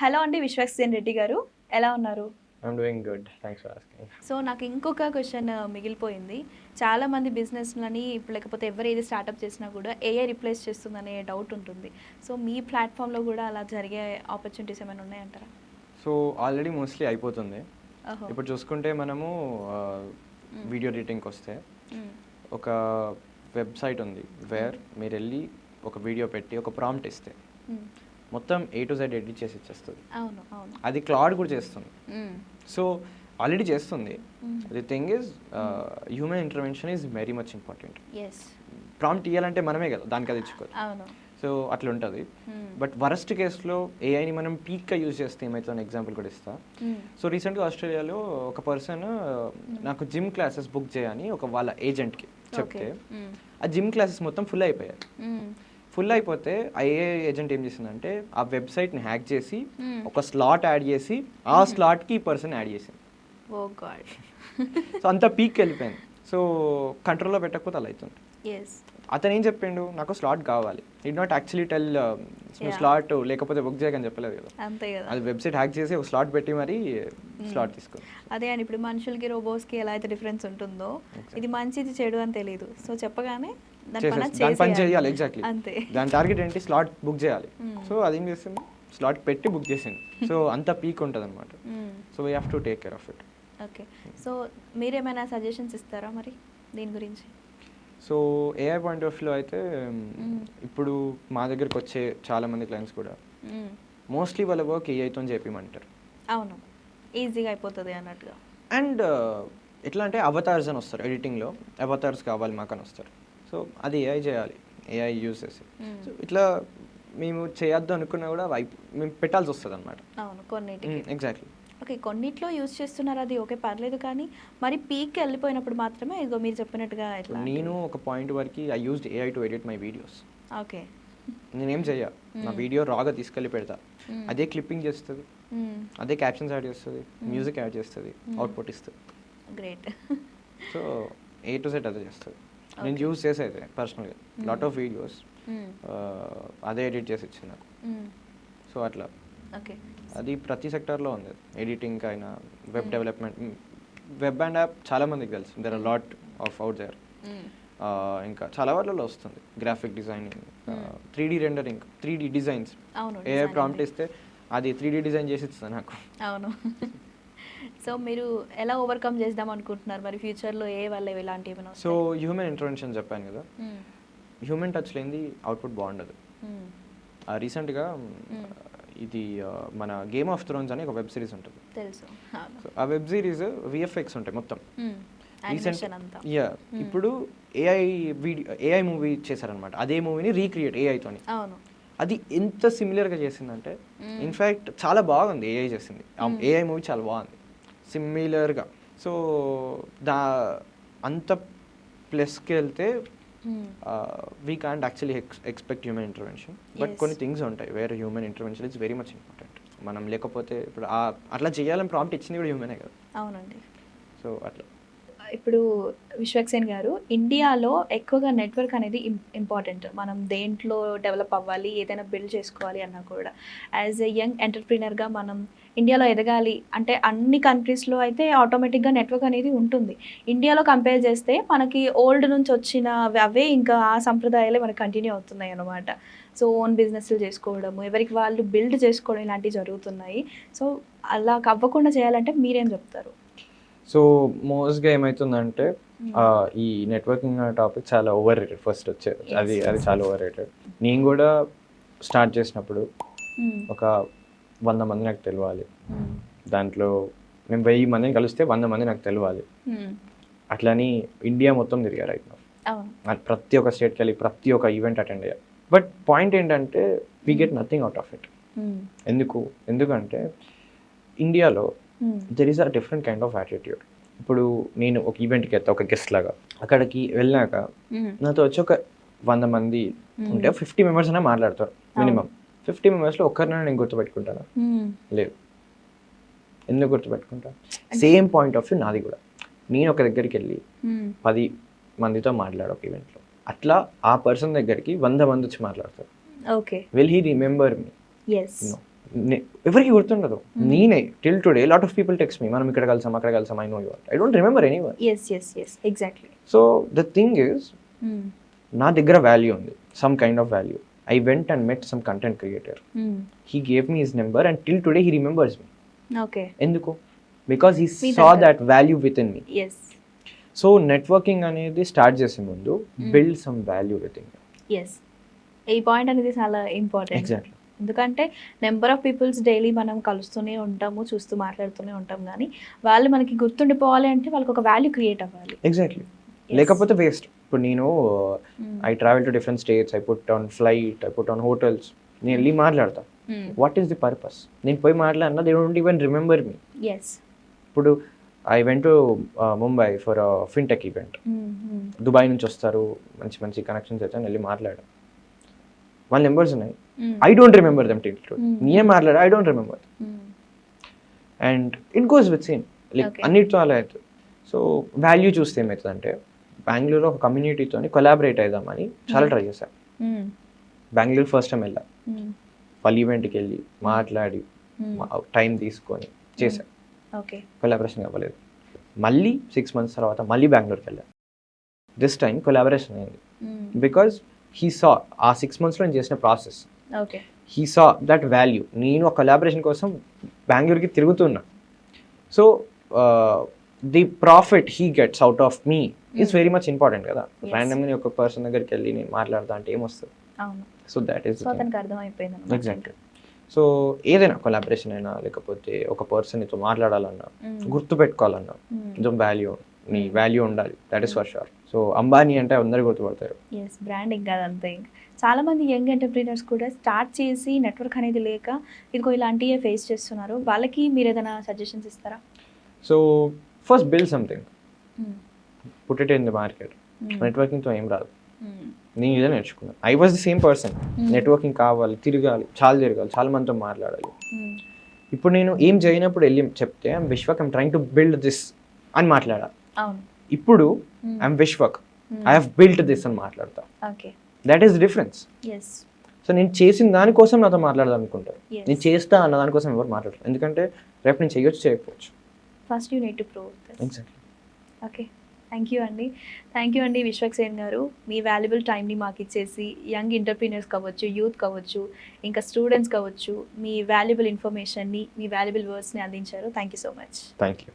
Hello అండి, విశ్వక్సేన్ రెడ్డి గారు. ఎలా ఉన్నారు? I'm doing good, thanks for asking. So నాకు ఇంకొక క్వశ్చన్ మిగిలిపోయింది. చాలామంది బిజినెస్లని ఇప్పుడు లేకపోతే ఎవరు ఏది స్టార్టప్ చేసినా కూడా ఏఐ రిప్లేస్ చేస్తుందనే డౌట్ ఉంటుంది. సో మీ ప్లాట్ఫామ్లో కూడా అలా జరిగే ఆపర్చునిటీస్ ఏమైనా ఉన్నాయంటారా? సో ఆల్రెడీ మోస్ట్లీ అయిపోతుంది. ఓహో. ఇప్పుడు చూసుకుంటే మనము వీడియో ఎడిటింగ్కి వస్తే ఒక వెబ్సైట్ ఉంది వేర్ మీరు వెళ్ళి ఒక వీడియో పెట్టి ఒక ప్రాంప్ట్ ఇస్తే మొత్తం A to Z ఎడిట్ చేసి ఇచ్చేస్తుంది. అవును అవును. అది క్లౌడ్ కూడా చేస్తుంది. సో ఆల్రెడీ చేస్తుంది. The thing is human intervention is very much important. Yes. Prompt ఇవ్వాలంటే మనమే కదా దానికి అది ఇచ్చుకోవాలి. అవును. సో అట్లా ఉంటుంది. బట్ వరస్ట్ కేసులో ఏఐని మనం పీక్గా యూజ్ చేస్తే ఏమవుతుందని ఎగ్జాంపుల్ కూడా ఇస్తా. సో రీసెంట్గా ఆస్ట్రేలియాలో ఒక పర్సన్ నాకు జిమ్ క్లాసెస్ బుక్ చేయని ఒక వాళ్ళ ఏజెంట్కి చెప్తే ఆ జిమ్ క్లాసెస్ మొత్తం ఫుల్ అయిపోయాయి. ఫుల్ అయిపోతే ఆ ఏఐ ఏజెంట్ ఏం చేసిందంటే ఆ వెబ్సైట్ని హ్యాక్ చేసి ఒక స్లాట్ యాడ్ చేసి ఆ స్లాట్కి ఈ పర్సన్ యాడ్ చేసింది. ఓ గాడ్. సో అంత పీక్ వెళ్ళిపోయింది. సో కంట్రోల్లో పెట్టకపోతే అలా అవుతుంది. ఎస్. అతను ఏం చెప్పిండు, నాకు స్లాట్ కావాలి. It not actually tell slot లేకపోతే బుక్ చేయకని చెప్పలేదు కదా. అంతే కదా. అది వెబ్సైట్ హ్యాక్ చేసి ఒక స్లాట్ పెట్టి మరి స్లాట్ తీసుకుంది. అదే అండి, ఇప్పుడు మనుషులకి రోబోట్స్కి ఎలా అయితే డిఫరెన్స్ ఉంటుందో ఇది మంచిది చెడు అని తెలియదు. సో చెప్పగానే దాని పని చేయాలి. ఎగ్జాక్ట్లీ. అంతే. దాని టార్గెట్ ఏంటి, స్లాట్ బుక్ చేయాలి. సో అది ఏం చేసింది, స్లాట్ పెట్టి బుక్ చేసింది. సో అంత పీక్ ఉంటుంది అనమాట. So we have to take care of it. Okay. So మీరేమైనా సజెషన్స్ ఇస్తారా మరి దీని గురించి? So AI point of view అయితే ఇప్పుడు మా దగ్గరకు వచ్చే చాలామంది క్లయింట్స్ కూడా మోస్ట్లీ వాళ్ళ వర్క్ ఏఐతో చెప్పమంటారు. అవును, ఈజీగా అయిపోతుంది అన్నట్టుగా. అండ్ ఎట్లా అంటే అవతార్స్ అని వస్తారు, ఎడిటింగ్లో అవతార్స్ కావాలి మాకు అని వస్తారు. సో అది ఏఐ చేయాలి, ఏఐ యూజ్ చేసి. సో ఇట్లా మేము చేయొద్దు అనుకున్నా కూడా మేము పెట్టాల్సి వస్తుంది అనమాట. అవును, కొన్నిటికి. ఎగ్జాక్ట్లీ. ఓకే, కొన్నిట్లో యూజ్ చేస్తున్నారు, అది ఓకే పర్లేదు. కానీ మరి పీక్కి వెళ్ళిపోయినప్పుడు మాత్రమే ఇగో మీరు చెప్పినట్టుగా ఎట్లా? నేను ఒక పాయింట్ వరకు I used AI to edit my videos. Okay. నేనేం చెయ్య, నా వీడియో రాగా తీసుకెళ్ళి పెడతా, అదే క్లిప్పింగ్ చేస్తుంది, అదే క్యాప్షన్స్ యాడ్ చేస్తుంది, మ్యూజిక్ యాడ్ చేస్తుంది, అవుట్పుట్ ఇస్తుంది. Great. So A to Z అదే చేస్తుంది. నేను యూజ్ చేసేది పర్సనల్గా లాట్ ఆఫ్ వీడియోస్ అదే ఎడిట్ చేసి ఇచ్చింది నాకు. సో అట్లా ఓకే. అది ప్రతి సెక్టార్లో ఉంది, ఎడిటింగ్ అయినా web development, web and app చాలా మందికి తెలుసు. There are lot of out there. ఇంకా చాలా వాళ్ళలో వస్తుంది graphic designing, 3D rendering, 3D designs. AI prompt ఇస్తే అది 3D డిజైన్ చేసి ఇస్తుంది నాకు. అవును. సో మీరు ఎలా ఓవర్కమ్ చేద్దాం అనుకుంటున్నారు మరి ఫ్యూచర్లో ఏ వల్ల ఇలాంటి ఏమైనా? సో హ్యూమన్ ఇంటర్వెన్షన్ చెప్పాను కదా, హ్యూమన్ టచ్ లేనిది అవుట్పుట్ బాగుండదు. రీసెంట్గా ఇది మన గేమ్ ఆఫ్ థ్రోన్స్ అని ఒక వెబ్ సిరీస్ ఉంటుంది, తెలుసు. సో ఆ వెబ్ సిరీస్ విఎఫ్ఎక్స్ ఉంటాయి మొత్తం. రీసెంట్ ఇప్పుడు ఏఐ మూవీ చేశారనమాట. అదే మూవీని రీక్రియేట్ ఏఐతోని. అవును. అది ఎంత సిమిలర్గా చేసిందంటే ఇన్ఫ్యాక్ట్ చాలా బాగుంది ఏఐ చేసింది. ఏఐ మూవీ చాలా బాగుంది సిమిలర్గా. సో అంత ప్లస్కి వెళ్తే we can't actually expect human intervention. But కొన్ని థింగ్స్ ఉంటాయి వేరే human intervention it's very much important. మనం లేకపోతే ఇప్పుడు అట్లా చేయాలని ప్రాంప్ట్ ఇచ్చింది కూడా హ్యూమనే కదా. అవునండి. సో అట్లా ఇప్పుడు విశ్వక్సేన్ గారు, ఇండియాలో ఎక్కువగా నెట్వర్క్ అనేది ఇంపార్టెంట్. మనం దేంట్లో డెవలప్ అవ్వాలి, ఏదైనా బిల్డ్ చేసుకోవాలి అన్నా కూడా యాజ్ ఎ యంగ్ ఎంటర్ప్రీనర్గా మనం ఇండియాలో ఎదగాలి అంటే అన్ని కంట్రీస్లో అయితే ఆటోమేటిక్గా నెట్వర్క్ అనేది ఉంటుంది. ఇండియాలో కంపేర్ చేస్తే మనకి ఓల్డ్ నుంచి వచ్చిన అవే ఇంకా ఆ సంప్రదాయాలే మనకి కంటిన్యూ అవుతున్నాయి అన్నమాట. సో ఓన్ బిజినెస్లు చేసుకోవడము, ఎవరికి వాళ్ళు బిల్డ్ చేసుకోవడం ఇలాంటివి జరుగుతున్నాయి. సో అలా అవ్వకుండా చేయాలంటే మీరేం చెప్తారు? సో మోస్ట్గా ఏమవుతుందంటే ఈ నెట్వర్కింగ్ అనే టాపిక్ చాలా ఓవర్ రేటెడ్. ఫస్ట్ వచ్చేది అది చాలా ఓవర్ రేటెడ్. నేను కూడా స్టార్ట్ చేసినప్పుడు ఒక 100 మంది నాకు తెలియాలి, దాంట్లో మేము 1000 మందిని కలిస్తే 100 మంది నాకు తెలియాలి. అట్లని ఇండియా మొత్తం తిరిగారు రైట్. ప్రతి ఒక్క స్టేట్కి వెళ్ళి ప్రతి ఒక్క ఈవెంట్ అటెండ్ అయ్యారు. బట్ పాయింట్ ఏంటంటే we get nothing out of it. ఎందుకంటే ఇండియాలో there is a different kind of attitude. ఇప్పుడు నేను ఒక ఈవెంట్కి వెళ్తా ఒక గెస్ట్ లాగా, అక్కడికి వెళ్ళాక నాతో వచ్చి ఒక 100 మంది ఉంటే 50 మెంబర్స్ అయినా మాట్లాడతారు మినిమం. 50 మెంబర్స్లో ఒక్కరినైనా నేను గుర్తుపెట్టుకుంటానా? లేదు. ఎందుకు గుర్తుపెట్టుకుంటా? సేమ్ పాయింట్ ఆఫ్ వ్యూ నాది కూడా. నేను ఒక దగ్గరికి వెళ్ళి 10 మందితో మాట్లాడు ఒక ఈవెంట్లో, అట్లా ఆ పర్సన్ దగ్గరికి 100 మంది వచ్చి మాట్లాడతారు. Okay. Will he remember me? yes. No, ఎవరికి గుర్తుండదు. నేనే till today lot of people text me, మనం ఇక్కడ కలిసాం అక్కడ కలిసాం, I know you, I don't remember anyone. Yes exactly. So the thing is, నా దగ్గర వాల్యూ ఉంది, some kind of value. I went and met some content creator. He gave me his number and till today he remembers me. Okay. Enduko? Because he saw that value within me. Yes. So networking అనేది start చేసే ముందు build some value within you. Yes. ఈ point అనేది చాలా important. Exactly. ఎందుకంటే number of peoples daily మనం కలుస్తూనే ఉంటాము, చూస్తూ మాట్లాడుతూనే ఉంటాం, కానీ వాళ్ళు మనకి గుర్తుండిపోవాలి అంటే వాళ్ళకి ఒక వాల్యూ క్రియేట్ అవ్వాలి. ఎగ్జాక్ట్లీ. లేకపోతే వేస్ట్. ఇప్పుడు నేను I travel to different states, I put on flight, I put on hotels, నేను వెళ్ళి మాట్లాడతా. What is the purpose? నేను పోయి మాట్లాడినా they don't even remember me. ఇప్పుడు I went to Mumbai for fintech event. Dubai నుంచి వస్తారు, మంచి మంచి కనెక్షన్స్ వచ్చాను, వెళ్ళి మాట్లాడాను. వాళ్ళ నెంబర్స్ ఉన్నాయి, I don't remember them till today. నేనే మాట్లాడా, I don't remember. And it goes with same, like అన్నిటితో అలా అవుతుంది. సో వాల్యూ చూస్తే ఏమవుతుందంటే, బెంగళూరులో ఒక కమ్యూనిటీతో కొలాబరేట్ అవుదామని చాలా ట్రై చేశాను. బెంగళూరు ఫస్ట్ టైం వెళ్ళా, వాళ్ళ ఈవెంట్కి వెళ్ళి మాట్లాడి టైం తీసుకొని చేశాను. కొలాబరేషన్ అవ్వలేదు. మళ్ళీ 6 months తర్వాత మళ్ళీ బెంగళూరుకి వెళ్ళా. దిస్ టైం కొలాబరేషన్ అయింది. బికాజ్ హీ సా, ఆ 6 months నేను చేసిన process, he saw that value. నేను ఆ కొలాబరేషన్ కోసం బెంగళూరుకి తిరుగుతున్నా. So the profit he gets out of me is very much important కదా. ర్యాండమ్గా ఒక పర్సన్ దగ్గరికి వెళ్ళి నేను మాట్లాడతా అంటే ఏమొస్తుంది? So that is exactly. So ఏదైనా కొలాబరేషన్ అయినా, లేకపోతే ఒక పర్సన్తో మాట్లాడాలన్నా, గుర్తు పెట్టుకోవాలన్నా, కొంచెం వాల్యూ, నీ వాల్యూ ఉండాలి. That is for sure. So Ambani అంటే అందరు గుర్తుపడతారు. బ్రాండింగ్ కాదంతే. చాలా మంది యంగ్ ఎంటర్ప్రీనర్స్ కూడా స్టార్ట్ చేసి నెట్వర్క్ అనేది లేక ఇదిగో ఇలాంటివే ఫేస్ చేస్తున్నారు. వాళ్ళకి మీరు ఏదైనా సజెషన్స్ ఇస్తారా? So first build something, put it in the market. నెట్వర్కింగ్తో ఏం రాదు. నేను ఇదే నేర్చుకున్నాను. I was the same person. Networking కావాలి, తిరగాలి, చాలా మందితో మాట్లాడాలి. ఇప్పుడు నేను ఏం చేయనప్పుడు వెళ్ళి చెప్తే I'm Vishwak, I'm trying to build this అని మాట్లాడాలి. ఇప్పుడు I'm Vishwak, I have built this అని మాట్లాడతా. That is difference. సో నేను చేసిన దానికోసం నాతో మాట్లాడదాం అనుకుంటారు. నేను చేస్తా అన్న దానికోసం ఎవరు మాట్లాడరు. ఎందుకంటే రేపు నేను చేయొచ్చు, చేయకపోవచ్చు. First you need to prove this. Exactly. Okay, thank you అండి విశ్వక్ సేన్ గారు. మీ వాల్యుబుల్ టైంని మాకు ఇచ్చేసి యంగ్ ఎంటర్ప్రీనర్స్ కావచ్చు, యూత్ కావచ్చు, ఇంకా స్టూడెంట్స్ కావచ్చు, మీ వాల్యుబుల్ ఇన్ఫర్మేషన్ని, మీ వాల్యుబుల్ వర్డ్స్ని అందించారు. Thank you so much. Thank you.